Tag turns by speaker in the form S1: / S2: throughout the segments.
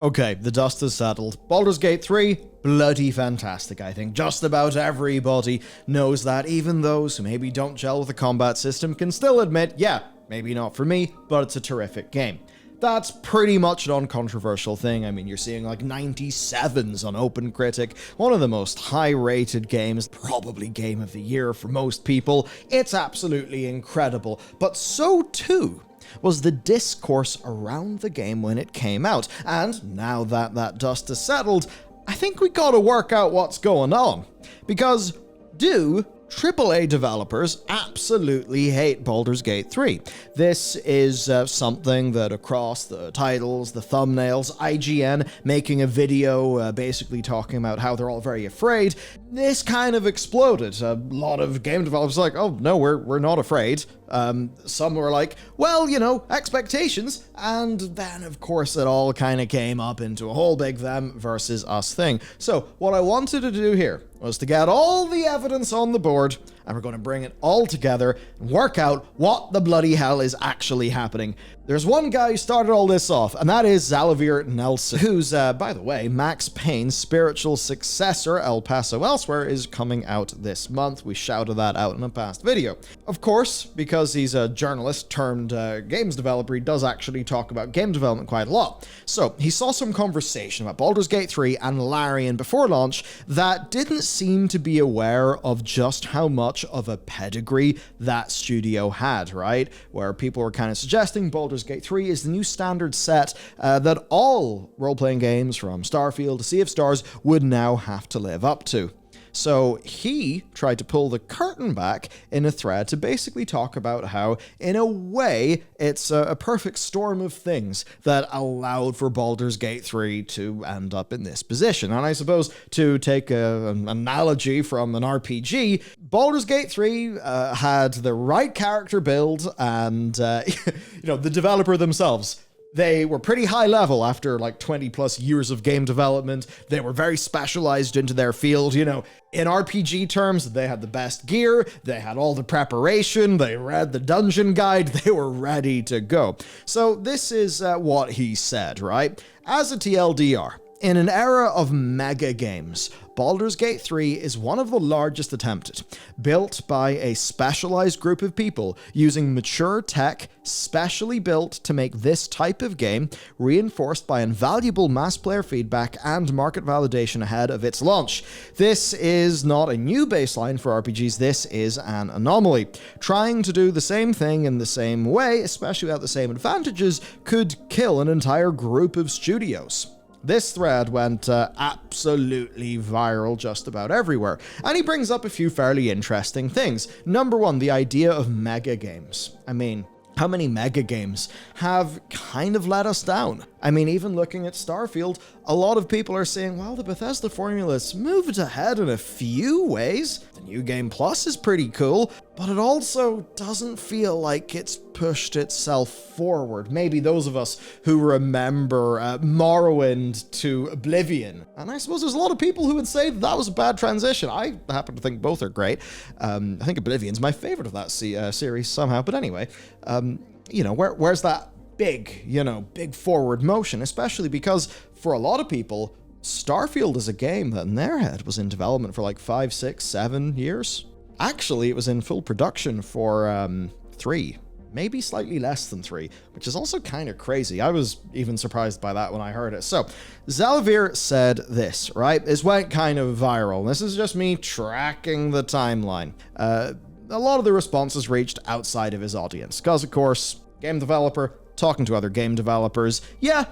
S1: Okay, the dust has settled. Baldur's Gate 3, bloody fantastic, I think. Just about everybody knows that. Even those who maybe don't gel with the combat system can still admit, yeah, maybe not for me, but it's a terrific game. That's pretty much an uncontroversial thing. I mean, you're seeing like 97s on OpenCritic, one of the most high-rated games, probably Game of the Year for most people. It's absolutely incredible, but so too was the discourse around the game when it came out. And now that that dust has settled, I think we gotta work out what's going on. Because do AAA developers absolutely hate Baldur's Gate 3. This is something that across the titles, the thumbnails, IGN making a video basically talking about how they're all very afraid, this kind of exploded. A lot of game developers were like, oh no, we're not afraid. Some were like, well, you know, expectations. And then, of course, it all kind of came up into a whole big them versus us thing. So what I wanted to do here was to get all the evidence on the board, and we're going to bring it all together and work out what the bloody hell is actually happening. There's one guy who started all this off, and that is Xalavier Nelson, who's, by the way, Max Payne's spiritual successor, El Paso Elsewhere, is coming out this month. We shouted that out in a past video. Of course, because he's a journalist turned games developer, he does actually talk about game development quite a lot. So he saw some conversation about Baldur's Gate 3 and Larian before launch that didn't seem to be aware of just how much of a pedigree that studio had, right? Where people were kind of suggesting Baldur's Gate 3 is the new standard set that all role-playing games from Starfield to Sea of Stars would now have to live up to. So he tried to pull the curtain back in a thread to basically talk about how, in a way, it's a perfect storm of things that allowed for Baldur's Gate 3 to end up in this position. And I suppose to take an analogy from an RPG, Baldur's Gate 3 had the right character build and, the developer themselves. They were pretty high level after like 20 plus years of game development. They were very specialized into their field. You know, in RPG terms, they had the best gear. They had all the preparation. They read the dungeon guide. They were ready to go. So this is what he said, right? As a TLDR, in an era of mega games, Baldur's Gate 3 is one of the largest attempted, built by a specialized group of people using mature tech specially built to make this type of game, reinforced by invaluable mass player feedback and market validation ahead of its launch. This is not a new baseline for RPGs, this is an anomaly. Trying to do the same thing in the same way, especially without the same advantages, could kill an entire group of studios. This thread went absolutely viral just about everywhere, and he brings up a few fairly interesting things. Number one, the idea of mega games. I mean, how many mega games have kind of let us down? I mean, even looking at Starfield, a lot of people are saying, well, the Bethesda formula's moved ahead in a few ways. The New Game Plus is pretty cool, but it also doesn't feel like it's pushed itself forward. Maybe those of us who remember Morrowind to Oblivion. And I suppose there's a lot of people who would say that was a bad transition. I happen to think both are great. I think Oblivion's my favorite of that series somehow. But anyway, where's that big forward motion, especially because for a lot of people, Starfield is a game that in their head was in development for like 5, 6, 7 years. Actually, it was in full production for 3, maybe slightly less than 3, which is also kind of crazy. I was even surprised by that when I heard it. So, Xalavier said this, right? This went kind of viral. This is just me tracking the timeline. A lot of the responses reached outside of his audience, because of course, game developer, talking to other game developers. Yeah,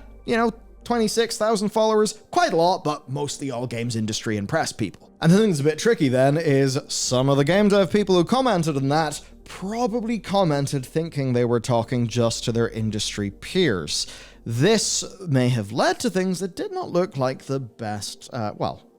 S1: 26,000 followers, quite a lot, but mostly all games industry and press people. And the thing that's a bit tricky then is some of the game dev people who commented on that probably commented thinking they were talking just to their industry peers. This may have led to things that did not look like the best,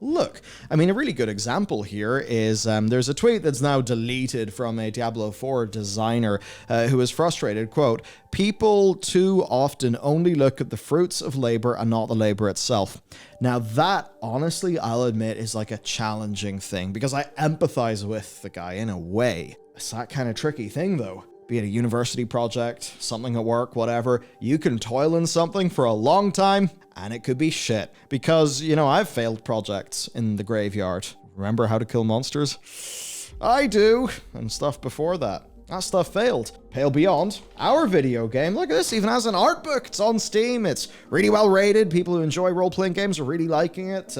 S1: look. I mean, a really good example here is there's a tweet that's now deleted from a Diablo 4 designer who is frustrated, quote, "People too often only look at the fruits of labor and not the labor itself." Now that, honestly, I'll admit is like a challenging thing because I empathize with the guy in a way. It's that kind of tricky thing though. be it a university project, something at work, whatever. You can toil in something for a long time and it could be shit. Because, you know, I've failed projects in the graveyard. Remember How to Kill Monsters? I do. And stuff before that. That stuff failed. Pale Beyond, our video game, look at this, even has an art book. It's on Steam. It's really well rated. People who enjoy role-playing games are really liking it.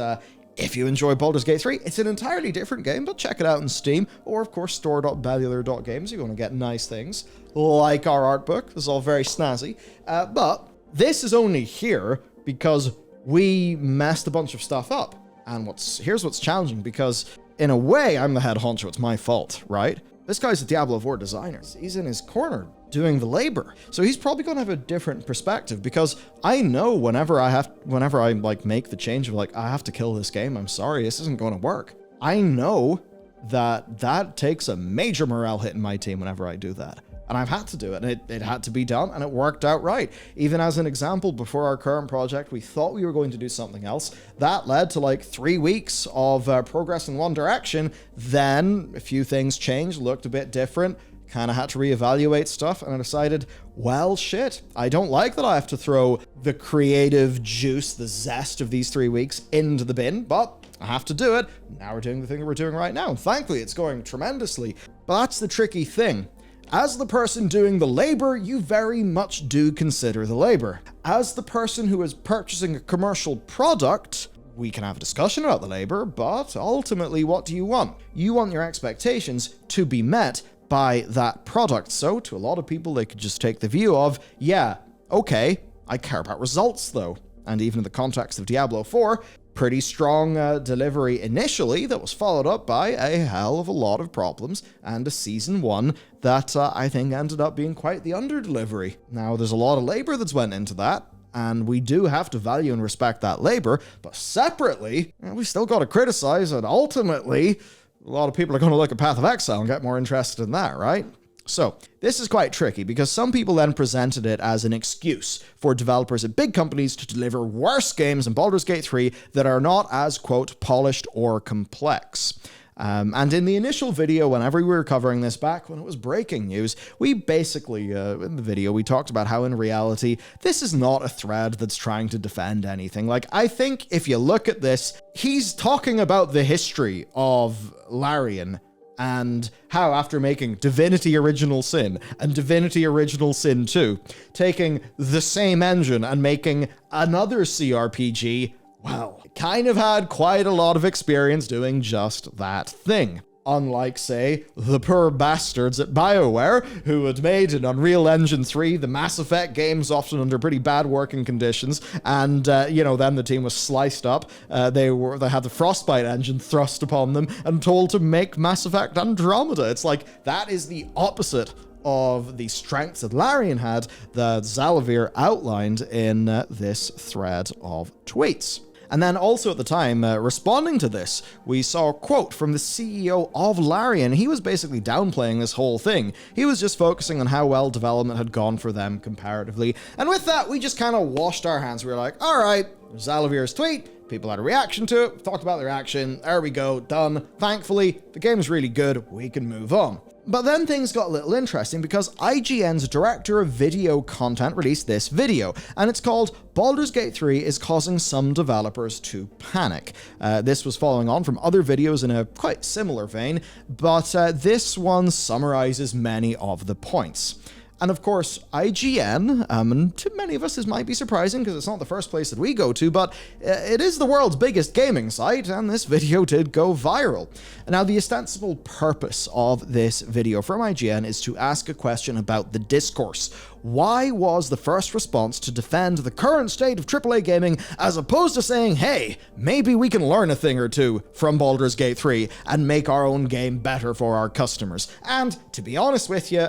S1: If you enjoy Baldur's Gate 3, it's an entirely different game, but check it out on Steam, or of course store.bellular.games if you want to get nice things, like our art book. This is all very snazzy. But this is only here because we messed a bunch of stuff up. And here's what's challenging, because in a way, I'm the head honcho. It's my fault, right? This guy's a Diablo 4 designer. He's in his corner doing the labor. So he's probably going to have a different perspective, because I know whenever I like make the change of like, I have to kill this game, I'm sorry, this isn't going to work. I know that takes a major morale hit in my team whenever I do that. And I've had to do it, and it had to be done, and it worked out right. Even as an example, before our current project, we thought we were going to do something else. That led to like 3 weeks of progress in one direction. Then a few things changed, looked a bit different, kind of had to reevaluate stuff, and I decided, well, shit, I don't like that I have to throw the creative juice, the zest of these 3 weeks into the bin, but I have to do it. Now we're doing the thing that we're doing right now, and thankfully it's going tremendously. But that's the tricky thing. As the person doing the labor, you very much do consider the labor. As the person who is purchasing a commercial product, we can have a discussion about the labor, but ultimately, what do you want? You want your expectations to be met by that product. So to a lot of people, they could just take the view of, yeah, okay, I care about results though. And even in the context of Diablo 4, pretty strong delivery initially that was followed up by a hell of a lot of problems, and a season 1 that I think ended up being quite the under-delivery. Now, there's a lot of labor that's went into that, and we do have to value and respect that labor, but separately, we still got to criticize, and ultimately, a lot of people are going to look at Path of Exile and get more interested in that, right? So, this is quite tricky, because some people then presented it as an excuse for developers at big companies to deliver worse games in Baldur's Gate 3 that are not as, quote, polished or complex. And in the initial video, whenever we were covering this back when it was breaking news, we basically, in the video, we talked about how in reality, this is not a thread that's trying to defend anything. Like, I think if you look at this, he's talking about the history of Larian, and how after making Divinity Original Sin and Divinity Original Sin 2, taking the same engine and making another CRPG, well, kind of had quite a lot of experience doing just that thing. Unlike, say, the poor bastards at BioWare, who had made in Unreal Engine 3 the Mass Effect games, often under pretty bad working conditions, and, then the team was sliced up. They had the Frostbite engine thrust upon them and told to make Mass Effect Andromeda. It's like, that is the opposite of the strengths that Larian had that Zalavir outlined in this thread of tweets. And then also at the time, responding to this, we saw a quote from the CEO of Larian. He was basically downplaying this whole thing. He was just focusing on how well development had gone for them comparatively. And with that, we just kind of washed our hands. We were like, all right, Zalavir's tweet, people had a reaction to it, talked about the reaction, there we go, done. Thankfully, the game's really good, we can move on. But then things got a little interesting, because IGN's director of video content released this video, and it's called Baldur's Gate 3 is causing some developers to panic. This was following on from other videos in a quite similar vein, but this one summarizes many of the points. And of course, IGN, and to many of us this might be surprising because it's not the first place that we go to, but it is the world's biggest gaming site, and this video did go viral. Now, the ostensible purpose of this video from IGN is to ask a question about the Discourse. Why was the first response to defend the current state of AAA gaming, as opposed to saying, hey, maybe we can learn a thing or two from Baldur's Gate 3 and make our own game better for our customers? And to be honest with you,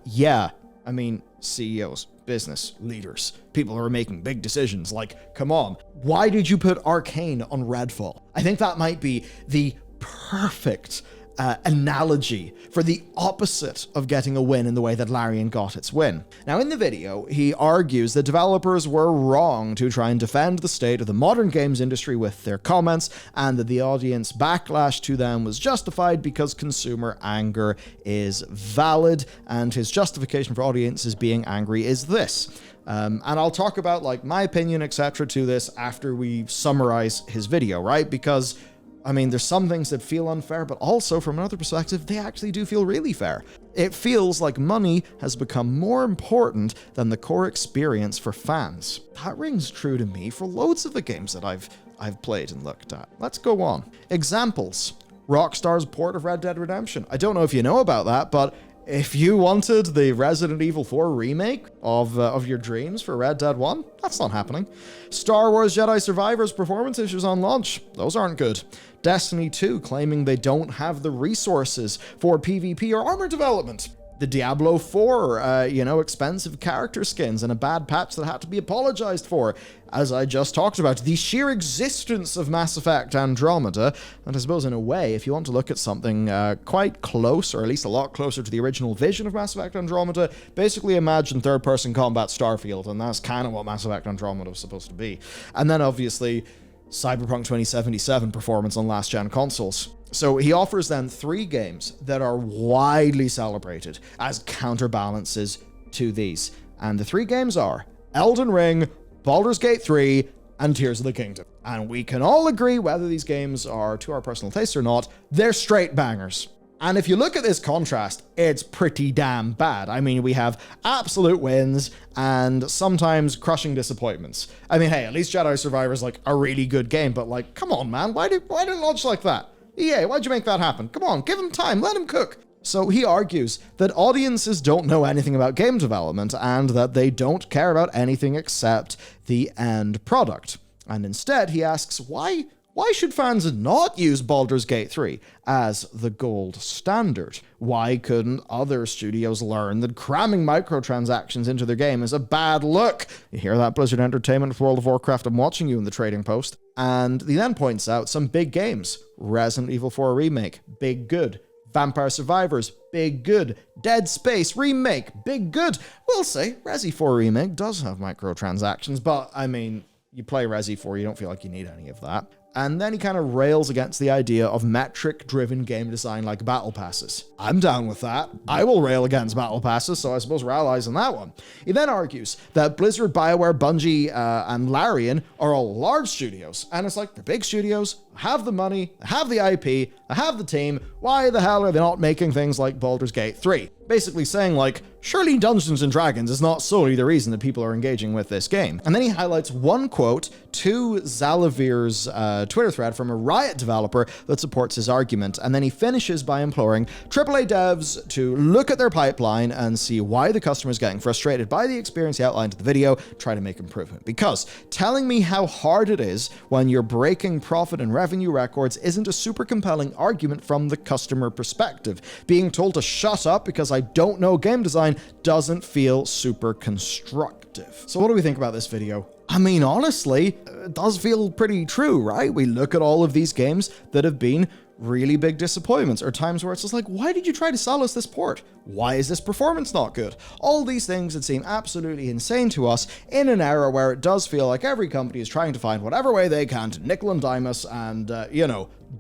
S1: yeah. I mean, CEOs, business leaders, people who are making big decisions, like, come on, why did you put Arcane on Redfall? I think that might be the perfect analogy for the opposite of getting a win in the way that Larian got its win. Now, in the video, he argues that developers were wrong to try and defend the state of the modern games industry with their comments, and that the audience backlash to them was justified because consumer anger is valid, and his justification for audiences being angry is this. And I'll talk about like my opinion, etc. to this after we summarize his video, right? Because, I mean, there's some things that feel unfair, but also from another perspective, they actually do feel really fair. It feels like money has become more important than the core experience for fans. That rings true to me for loads of the games that I've played and looked at. Let's go on. Examples. Rockstar's port of Red Dead Redemption. I don't know if you know about that, but if you wanted the Resident Evil 4 remake of your dreams for Red Dead 1, that's not happening. Star Wars Jedi Survivor's performance issues on launch, those aren't good. Destiny 2 claiming they don't have the resources for PvP or armor development. The Diablo 4, expensive character skins and a bad patch that had to be apologized for. As I just talked about, the sheer existence of Mass Effect Andromeda. And I suppose in a way, if you want to look at something quite close, or at least a lot closer to the original vision of Mass Effect Andromeda, basically imagine third-person combat Starfield, and that's kind of what Mass Effect Andromeda was supposed to be. And then obviously, Cyberpunk 2077 performance on last-gen consoles. So he offers then 3 games that are widely celebrated as counterbalances to these. And the 3 games are Elden Ring, Baldur's Gate 3, and Tears of the Kingdom. And we can all agree, whether these games are to our personal taste or not, they're straight bangers. And if you look at this contrast, it's pretty damn bad. I mean, we have absolute wins and sometimes crushing disappointments. I mean, hey, at least Jedi Survivor is like a really good game, but like, come on, man, why did it launch like that? EA, why'd you make that happen? Come on, give him time, let him cook. So he argues that audiences don't know anything about game development and that they don't care about anything except the end product. And instead, he asks, why should fans not use Baldur's Gate 3 as the gold standard? Why couldn't other studios learn that cramming microtransactions into their game is a bad look? You hear that, Blizzard Entertainment with World of Warcraft? I'm watching you in the trading post. And he then points out some big games. Resident Evil 4 Remake, big good. Vampire Survivors, big good. Dead Space Remake, big good. We'll say Resi 4 Remake does have microtransactions, but I mean, you play Resi 4, you don't feel like you need any of that. And then he kind of rails against the idea of metric-driven game design like battle passes. I'm down with that. I will rail against battle passes, so I suppose we're allies on that one. He then argues that Blizzard, BioWare, Bungie, and Larian are all large studios. And it's like, they're big studios, have the money, have the IP, have the team. Why the hell are they not making things like Baldur's Gate 3? Basically saying like, surely Dungeons & Dragons is not solely the reason that people are engaging with this game. And then he highlights one quote to Zalavir's Twitter thread from a Riot developer that supports his argument. And then he finishes by imploring AAA devs to look at their pipeline and see why the customer is getting frustrated by the experience he outlined in the video, try to make improvement. Because telling me how hard it is when you're breaking profit and revenue records isn't a super compelling argument from the customer perspective. Being told to shut up because I don't know game design doesn't feel super constructive. So what do we think about this video? I mean, honestly, it does feel pretty true, right? We look at all of these games that have been really big disappointments, or times where it's just like, why did you try to sell us this port? Why is this performance not good? All these things that seem absolutely insane to us in an era where it does feel like every company is trying to find whatever way they can to nickel and dime us and,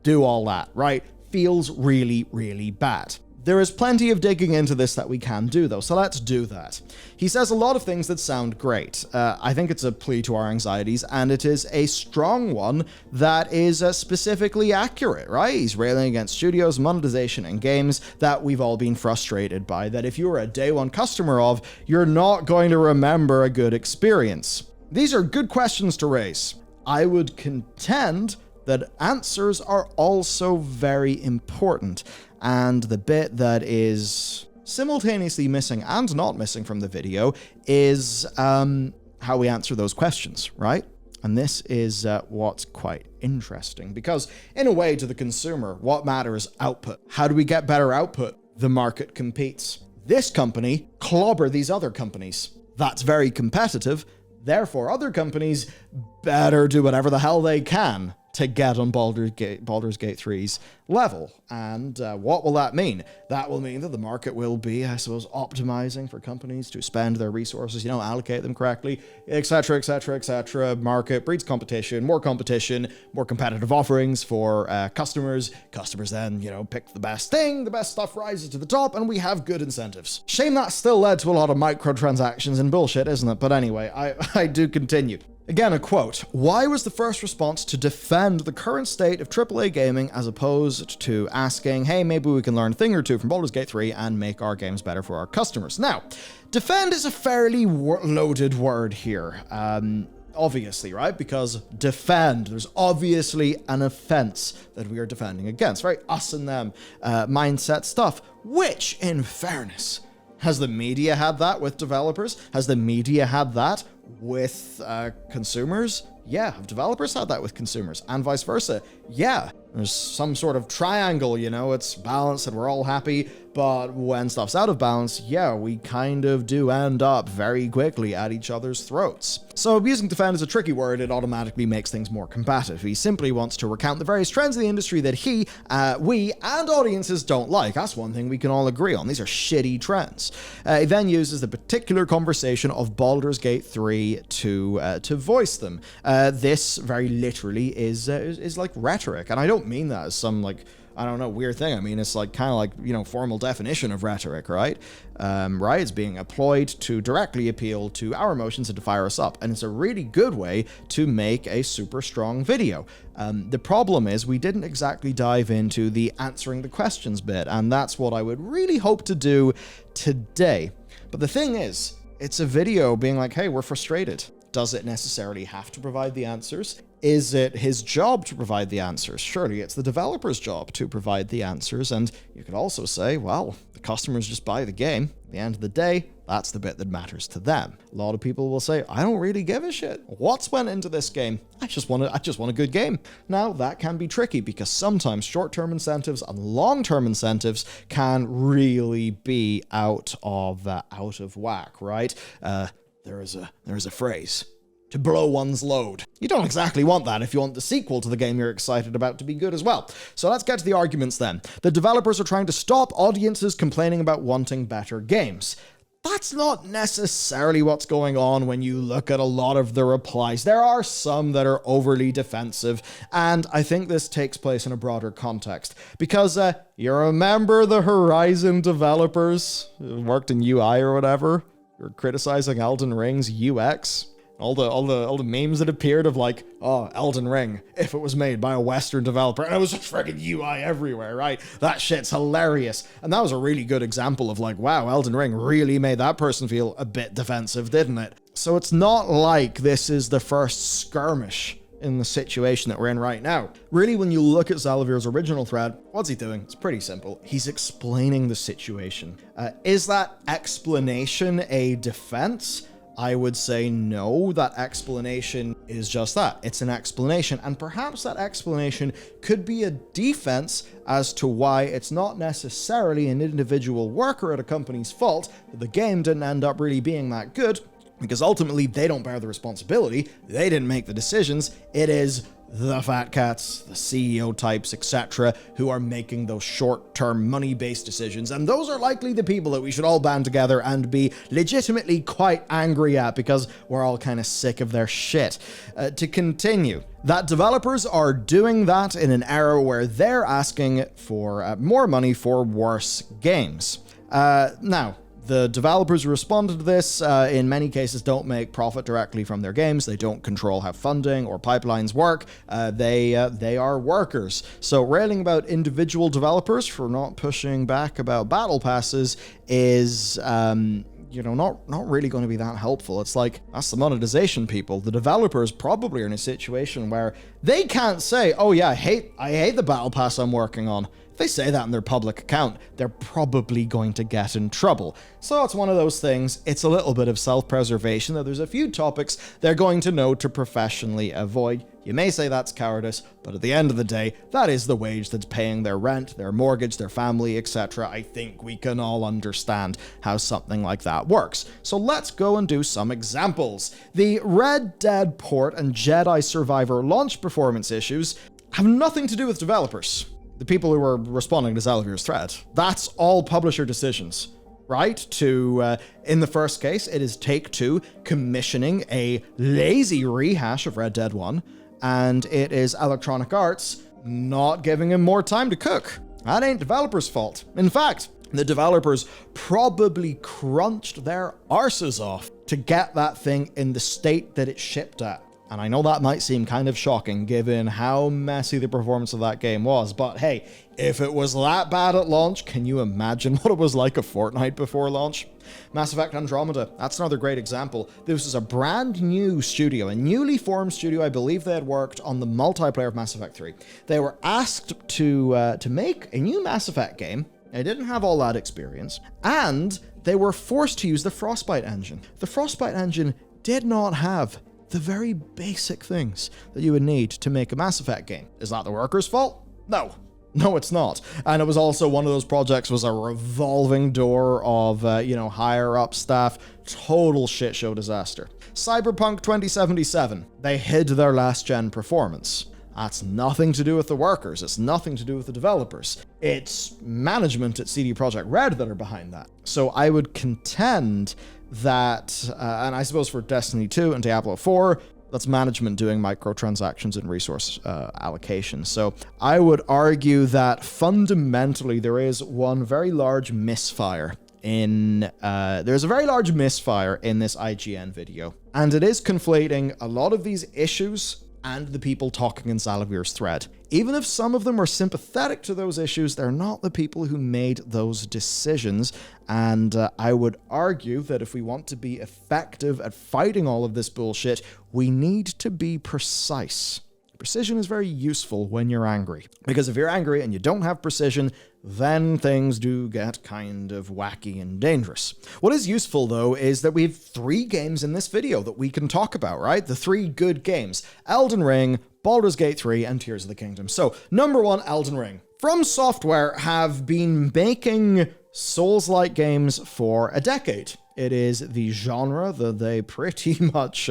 S1: do all that, right? Feels really, really bad. There is plenty of digging into this that we can do, though, so let's do that. He says a lot of things that sound great. I think it's a plea to our anxieties, and it is a strong one that is specifically accurate, right? He's railing against studios, monetization, and games that we've all been frustrated by, that if you were a day one customer of, you're not going to remember a good experience. These are good questions to raise. I would contend that answers are also very important. And the bit that is simultaneously missing and not missing from the video is how we answer those questions, right? And this is what's quite interesting, because in a way, to the consumer, what matters? Output. How do we get better output? The market competes. This company clobber these other companies. That's very competitive. Therefore, other companies better do whatever the hell they can to get on Baldur's Gate 3's level. And what will that mean? That will mean that the market will be, I suppose, optimizing for companies to spend their resources, allocate them correctly, etc., etc., etc. Market breeds competition, more competitive offerings for customers. Customers then, pick the best thing, the best stuff rises to the top, and we have good incentives. Shame that still led to a lot of microtransactions and bullshit, isn't it? But anyway, I do continue. Again, a quote, "Why was the first response to defend the current state of AAA gaming as opposed to asking, hey, maybe we can learn a thing or two from Baldur's Gate 3 and make our games better for our customers?" Now, defend is a fairly loaded word here. Obviously, right? Because defend, there's obviously an offense that we are defending against, right? Us and them mindset stuff, which, in fairness, has the media had that with developers? Has the media had that with consumers? Yeah. Have developers had that with consumers? And vice versa? Yeah. There's some sort of triangle, it's balanced and we're all happy, but when stuff's out of balance, yeah, we kind of do end up very quickly at each other's throats. So using defend is a tricky word, it automatically makes things more combative. He simply wants to recount the various trends in the industry that we, and audiences don't like. That's one thing we can all agree on. These are shitty trends. He then uses the particular conversation of Baldur's Gate 3 to voice them. This very literally is like rhetoric, and I don't mean that as some weird thing. I mean, it's formal definition of rhetoric, right? Right? It's being employed to directly appeal to our emotions and to fire us up. And it's a really good way to make a super strong video. The problem is we didn't exactly dive into the answering the questions bit, and that's what I would really hope to do today. But the thing is, it's a video being like, hey, we're frustrated. Does it necessarily have to provide the answers? Is it his job to provide the answers? Surely it's the developer's job to provide the answers. And you could also say, well, the customers just buy the game. At the end of the day, that's the bit that matters to them. A lot of people will say, I don't really give a shit. What's went into this game? I just want a good game. Now, that can be tricky because sometimes short-term incentives and long-term incentives can really be out of whack, right? There is a phrase, to blow one's load. You don't exactly want that if you want the sequel to the game you're excited about to be good as well. So let's get to the arguments then. The developers are trying to stop audiences complaining about wanting better games. That's not necessarily what's going on when you look at a lot of the replies. There are some that are overly defensive, and I think this takes place in a broader context. Because you remember the Horizon developers who worked in UI or whatever? You're criticizing Elden Ring's UX. All the memes that appeared of like, oh, Elden Ring, if it was made by a Western developer, and it was just freaking UI everywhere, right? That shit's hilarious. And that was a really good example of like, wow, Elden Ring really made that person feel a bit defensive, didn't it? So it's not like this is the first skirmish in the situation that we're in right now. Really, when you look at Zalavir's original thread, what's he doing? It's pretty simple. He's explaining the situation. Is that explanation a defense? I would say no, that explanation is just that. It's an explanation, and perhaps that explanation could be a defense as to why it's not necessarily an individual worker at a company's fault that the game didn't end up really being that good, because ultimately they don't bear the responsibility, they didn't make the decisions, it is the fat cats, the CEO types, etc., who are making those short-term money-based decisions, and those are likely the people that we should all band together and be legitimately quite angry at because we're all kind of sick of their shit. To continue, that developers are doing that in an era where they're asking for more money for worse games. Now, the developers who responded to this, in many cases, don't make profit directly from their games. They don't control how funding or pipelines work. They are workers. So railing about individual developers for not pushing back about battle passes is, not really going to be that helpful. It's like, that's the monetization people. The developers probably are in a situation where they can't say, oh yeah, I hate the battle pass I'm working on. If they say that in their public account, they're probably going to get in trouble. So it's one of those things, it's a little bit of self-preservation, that there's a few topics they're going to know to professionally avoid. You may say that's cowardice, but at the end of the day, that is the wage that's paying their rent, their mortgage, their family, etc. I think we can all understand how something like that works. So let's go and do some examples. The Red Dead port and Jedi Survivor launch performance issues have nothing to do with developers. The people who are responding to Xalavir's threat. That's all publisher decisions, right? In the first case, it is Take-Two commissioning a lazy rehash of Red Dead 1, and it is Electronic Arts not giving him more time to cook. That ain't developers' fault. In fact, the developers probably crunched their arses off to get that thing in the state that it shipped at. And I know that might seem kind of shocking given how messy the performance of that game was, but hey, if it was that bad at launch, can you imagine what it was like a fortnight before launch? Mass Effect Andromeda, that's another great example. This is a brand new studio, a newly formed studio. I believe they had worked on the multiplayer of Mass Effect 3. They were asked to make a new Mass Effect game. They didn't have all that experience, and they were forced to use the Frostbite engine. The Frostbite engine did not have the very basic things that you would need to make a Mass Effect game. Is that the workers' fault? No, it's not. And it was also one of those projects was a revolving door of, higher up staff. Total shit show disaster. Cyberpunk 2077. They hid their last gen performance. That's nothing to do with the workers. It's nothing to do with the developers. It's management at CD Projekt Red that are behind that. So I would contend that, and I suppose for Destiny 2 and Diablo 4, that's management doing microtransactions and resource allocation. So I would argue that fundamentally there is one very large misfire there's a very large misfire in this IGN video, and it is conflating a lot of these issues and the people talking in Xalavir's thread. Even if some of them are sympathetic to those issues, they're not the people who made those decisions. And I would argue that if we want to be effective at fighting all of this bullshit, we need to be precise. Precision is very useful when you're angry, because if you're angry and you don't have precision, then things do get kind of wacky and dangerous. What is useful, though, is that we have 3 games in this video that we can talk about, right? The 3 good games: Elden Ring, Baldur's Gate 3, and Tears of the Kingdom. So, number 1, Elden Ring. From Software have been making Souls-like games for a decade. It is the genre that they pretty much,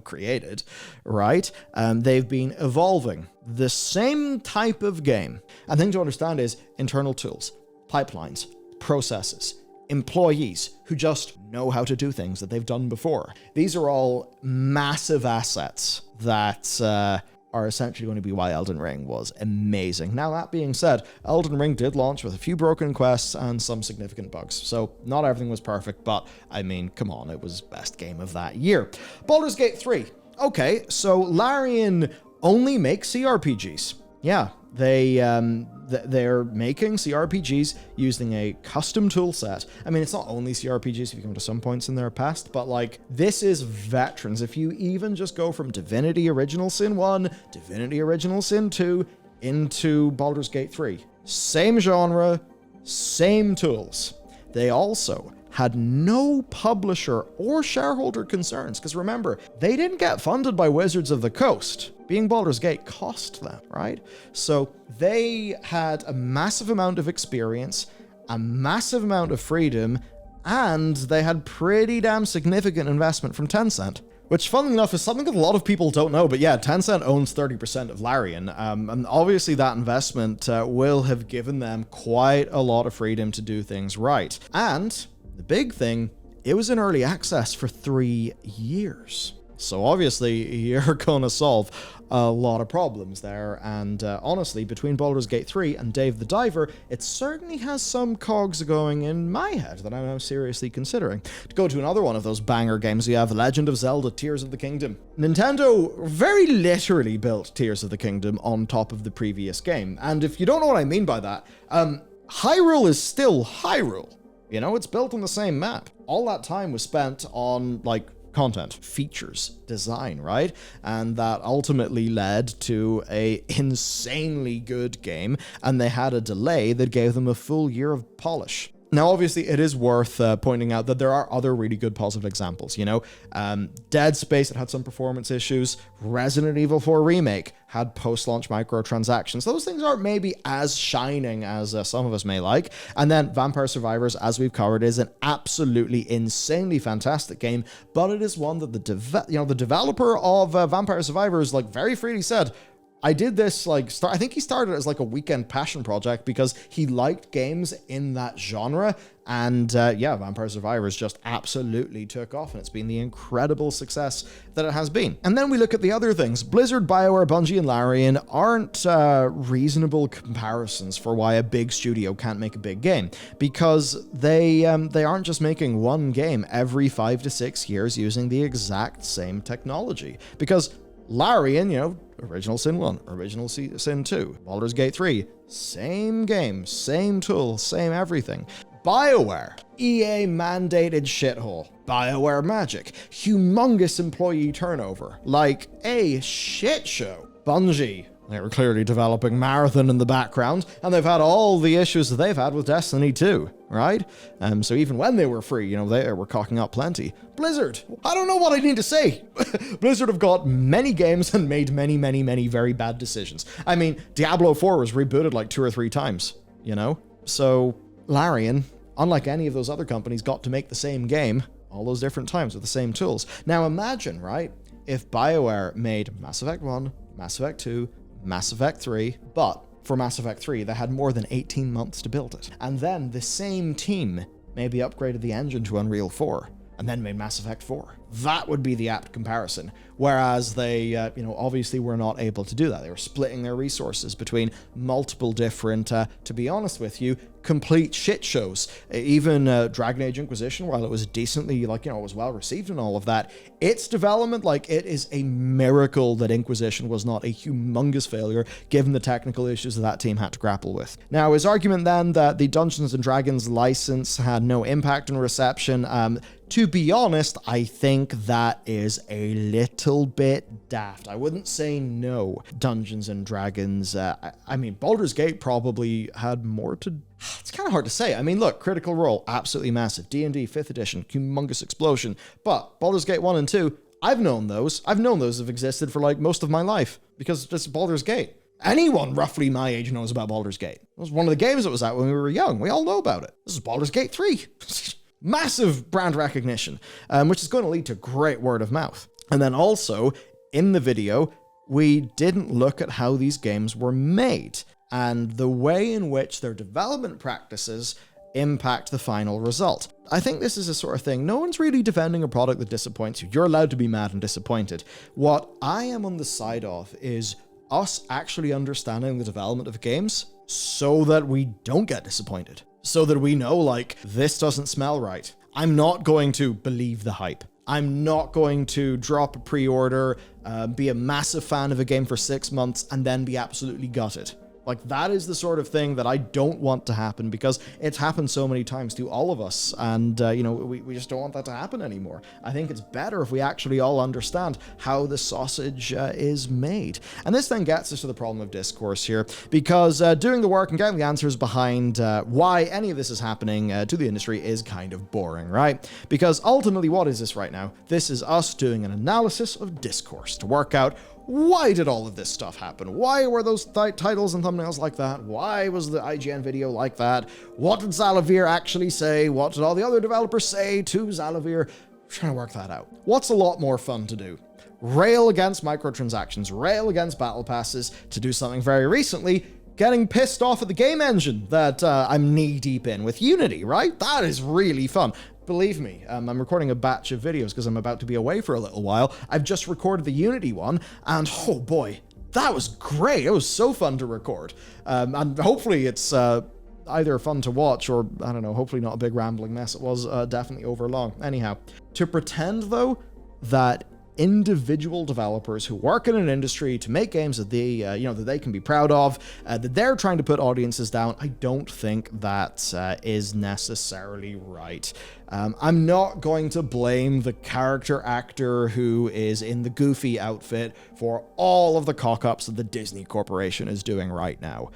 S1: created, right? They've been evolving the same type of game. And the thing to understand is internal tools, pipelines, processes, employees who just know how to do things that they've done before. These are all massive assets that are essentially going to be why Elden Ring was amazing. Now, that being said, Elden Ring did launch with a few broken quests and some significant bugs. So not everything was perfect, but I mean, come on, it was best game of that year. Baldur's Gate 3. Okay, so Larian only makes CRPGs. Yeah, they're making CRPGs using a custom tool set. I mean, it's not only CRPGs if you come to some points in their past, but like, this is veterans. If you even just go from Divinity Original Sin 1, Divinity Original Sin 2, into Baldur's Gate 3. Same genre, same tools. They also had no publisher or shareholder concerns, because remember, they didn't get funded by Wizards of the Coast. Being Baldur's Gate cost them, right? So they had a massive amount of experience, a massive amount of freedom, and they had pretty damn significant investment from Tencent. Which, funnily enough, is something that a lot of people don't know, but yeah, Tencent owns 30% of Larian, and obviously that investment will have given them quite a lot of freedom to do things right. And the big thing, it was in early access for 3 years. So obviously, you're going to solve a lot of problems there, and honestly, between Baldur's Gate 3 and Dave the Diver, it certainly has some cogs going in my head that I'm now seriously considering. To go to another one of those banger games, we have Legend of Zelda Tears of the Kingdom. Nintendo very literally built Tears of the Kingdom on top of the previous game, and if you don't know what I mean by that, Hyrule is still Hyrule. You know, it's built on the same map. All that time was spent on, like, content, features, design, right? And that ultimately led to a insanely good game, and they had a delay that gave them a full year of polish. Now, obviously, it is worth pointing out that there are other really good positive examples, Dead Space that had some performance issues, Resident Evil 4 Remake had post-launch microtransactions. Those things aren't maybe as shining as some of us may like. And then Vampire Survivors, as we've covered, is an absolutely insanely fantastic game, but it is one that the developer of Vampire Survivors very freely said, I did this, I think he started as a weekend passion project because he liked games in that genre. And Vampire Survivors just absolutely took off, and it's been the incredible success that it has been. And then we look at the other things. Blizzard, BioWare, Bungie, and Larian aren't reasonable comparisons for why a big studio can't make a big game, because they aren't just making one game every 5 to 6 years using the exact same technology. Because Larian, original Sin 1, original Sin 2, Baldur's Gate 3, same game, same tool, same everything. BioWare, EA mandated shithole. BioWare Magic, humongous employee turnover, like a shit show. Bungie, they were clearly developing Marathon in the background, and they've had all the issues that they've had with Destiny 2, right? So even when they were free, they were cocking up plenty. Blizzard, I don't know what I need to say. Blizzard have got many games and made many, many, many very bad decisions. I mean, Diablo 4 was rebooted 2 or 3 times, So Larian, unlike any of those other companies, got to make the same game all those different times with the same tools. Now imagine, right, if BioWare made Mass Effect 1, Mass Effect 2, Mass Effect 3, but for Mass Effect 3, they had more than 18 months to build it. And then the same team maybe upgraded the engine to Unreal 4, and then made Mass Effect 4. That would be the apt comparison. Whereas they, obviously were not able to do that. They were splitting their resources between multiple different, to be honest with you, complete shit shows. Even Dragon Age Inquisition, while it was decently, it was well received and all of that, its development, it is a miracle that Inquisition was not a humongous failure, given the technical issues that team had to grapple with. Now, his argument then that the Dungeons & Dragons license had no impact on reception, to be honest, I think that is a little bit daft. I wouldn't say no. Dungeons & Dragons, Baldur's Gate probably had more to... It's kind of hard to say. I mean, look, Critical Role, absolutely massive. D&D 5th edition, humongous explosion. But Baldur's Gate 1 and 2, I've known those. Have existed for most of my life because it's Baldur's Gate. Anyone roughly my age knows about Baldur's Gate. It was one of the games that was out when we were young. We all know about it. This is Baldur's Gate 3. Massive brand recognition, which is going to lead to great word of mouth. And then also, in the video, we didn't look at how these games were made and the way in which their development practices impact the final result. I think this is a sort of thing, no one's really defending a product that disappoints you. You're allowed to be mad and disappointed. What I am on the side of is us actually understanding the development of games so that we don't get disappointed. So that we know, this doesn't smell right. I'm not going to believe the hype. I'm not going to drop a pre-order, be a massive fan of a game for 6 months, and then be absolutely gutted. That is the sort of thing that I don't want to happen, because it's happened so many times to all of us, and, we just don't want that to happen anymore. I think it's better if we actually all understand how the sausage is made. And this then gets us to the problem of discourse here, because doing the work and getting the answers behind why any of this is happening to the industry is kind of boring, right? Because ultimately, what is this right now? This is us doing an analysis of discourse to work out, why did all of this stuff happen? Why were those titles and thumbnails like that? Why was the IGN video like that? What did Xalavir actually say? What did all the other developers say to Xalavir? We're trying to work that out. What's a lot more fun to do? Rail against microtransactions, rail against battle passes, to do something very recently, getting pissed off at the game engine that I'm knee-deep in with Unity, right? That is really fun. Believe me, I'm recording a batch of videos because I'm about to be away for a little while. I've just recorded the Unity one, and oh boy, that was great. It was so fun to record. And hopefully it's either fun to watch or, I don't know, hopefully not a big rambling mess. It was definitely over long. Anyhow, to pretend, though, that individual developers who work in an industry to make games that they, that they can be proud of, that they're trying to put audiences down, I don't think that is necessarily right. I'm not going to blame the character actor who is in the Goofy outfit for all of the cock-ups that the Disney Corporation is doing right now.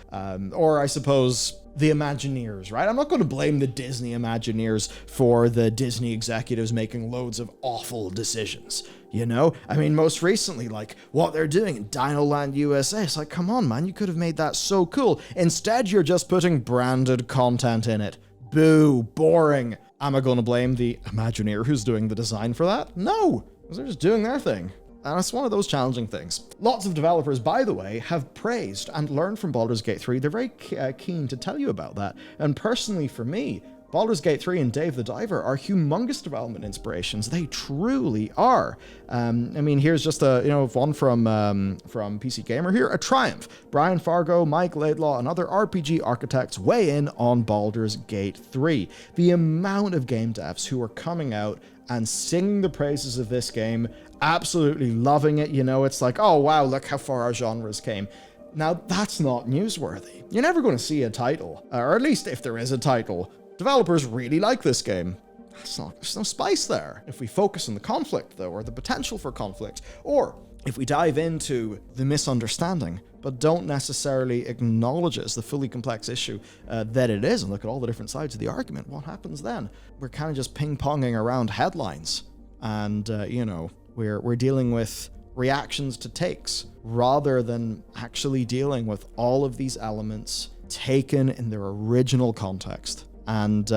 S1: Or I suppose the Imagineers, right? I'm not going to blame the Disney Imagineers for the Disney executives making loads of awful decisions. You know, I mean, most recently, like what they're doing in Dino Land USA, it's like, come on, man, you could have made that so cool. Instead, you're just putting branded content in it. Boo, boring. Am I going to blame the Imagineer who's doing the design for that? No, because they're just doing their thing. And it's one of those challenging things. Lots of developers, by the way, have praised and learned from Baldur's Gate 3. They're very keen to tell you about that. And personally, for me, Baldur's Gate 3 and Dave the Diver are humongous development inspirations. They truly are. I mean, here's just one from PC Gamer here. A triumph. Brian Fargo, Mike Laidlaw, and other RPG architects weigh in on Baldur's Gate 3. The amount of game devs who are coming out and singing the praises of this game, absolutely loving it. You know, it's like, oh wow, look how far our genres came. Now, that's not newsworthy. You're never going to see a title, or at least if there is a title, developers really like this game. There's no spice there. If we focus on the conflict, though, or the potential for conflict, or if we dive into the misunderstanding, but don't necessarily acknowledge it as the fully complex issue that it is, and look at all the different sides of the argument, what happens then? We're kind of just ping-ponging around headlines, and, we're dealing with reactions to takes, rather than actually dealing with all of these elements taken in their original context. And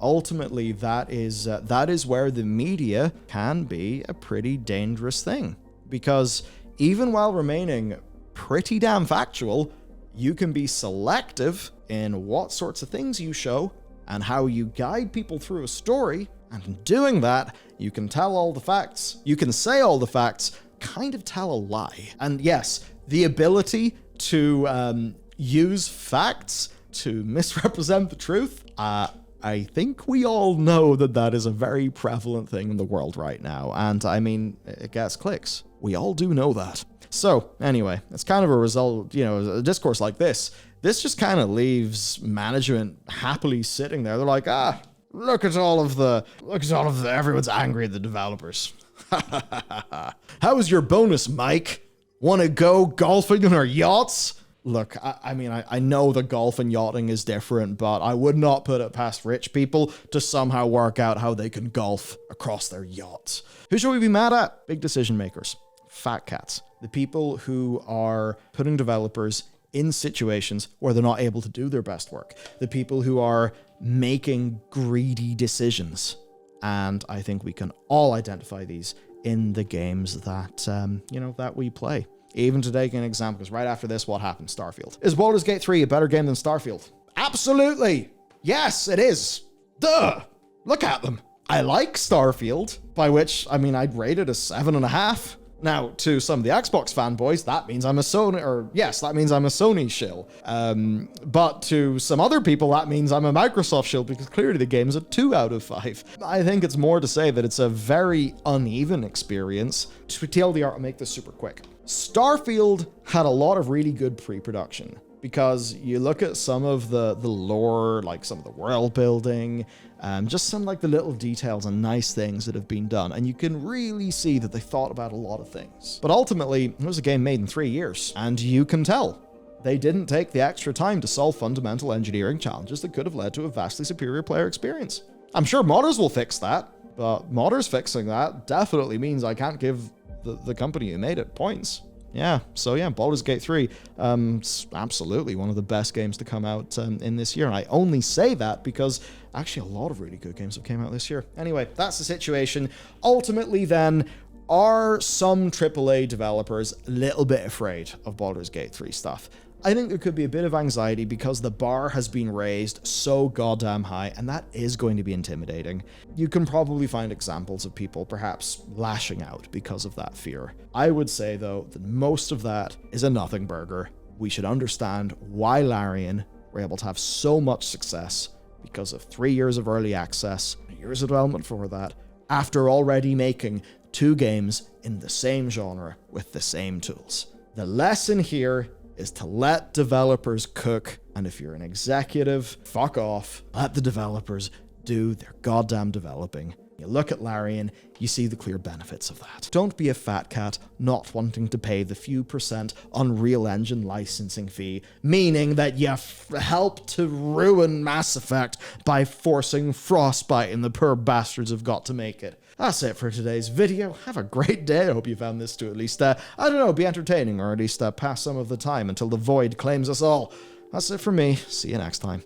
S1: ultimately, that is where the media can be a pretty dangerous thing. Because even while remaining pretty damn factual, you can be selective in what sorts of things you show and how you guide people through a story. And in doing that, you can tell all the facts. You can say all the facts, kind of tell a lie. And yes, the ability to use facts to misrepresent the truth, I think we all know that is a very prevalent thing in the world right now. And I mean, it gets clicks. We all do know that. So anyway, it's kind of a result, a discourse like this just kind of leaves management happily sitting there. They're like, look at all of the, everyone's angry at the developers. How was your bonus, Mike? Want to go golfing on our yachts? Look, I know that golf and yachting is different, but I would not put it past rich people to somehow work out how they can golf across their yachts. Who should we be mad at? Big decision makers. Fat cats. The people who are putting developers in situations where they're not able to do their best work. The people who are making greedy decisions. And I think we can all identify these in the games that, that we play. Even to take an example, because right after this, what happened? Starfield. Is Baldur's Gate 3 a better game than Starfield? Absolutely! Yes, it is! Duh! Look at them! I like Starfield, by which, I'd rate it a 7.5. Now, to some of the Xbox fanboys, that means I'm a Sony shill. But to some other people, that means I'm a Microsoft shill, because clearly the game's a 2 out of 5. I think it's more to say that it's a very uneven experience. To TLDR, I'll make this super quick. Starfield had a lot of really good pre-production, because you look at some of the lore, like some of the world building, just some like the little details and nice things that have been done, and you can really see that they thought about a lot of things. But ultimately, it was a game made in 3 years, and you can tell they didn't take the extra time to solve fundamental engineering challenges that could have led to a vastly superior player experience. I'm sure modders will fix that, but modders fixing that definitely means I can't give the company who made it points. Baldur's Gate 3, absolutely one of the best games to come out in this year. And I only say that because actually a lot of really good games have came out this year. Anyway, that's the situation. Ultimately then, are some AAA developers a little bit afraid of Baldur's Gate 3 stuff? I think there could be a bit of anxiety because the bar has been raised so goddamn high, and that is going to be intimidating. You can probably find examples of people perhaps lashing out because of that fear. I would say, though, that most of that is a nothing burger. We should understand why Larian were able to have so much success because of 3 years of early access, years of development for that, after already making 2 games in the same genre with the same tools. The lesson here is to let developers cook, and if you're an executive, fuck off. Let the developers do their goddamn developing. You look at Larian, you see the clear benefits of that. Don't be a fat cat not wanting to pay the few % Unreal Engine licensing fee, meaning that you help to ruin Mass Effect by forcing Frostbite and the poor bastards have got to make it. That's it for today's video. Have a great day. I hope you found this to at least, I don't know, be entertaining, or at least pass some of the time until the void claims us all. That's it for me. See you next time.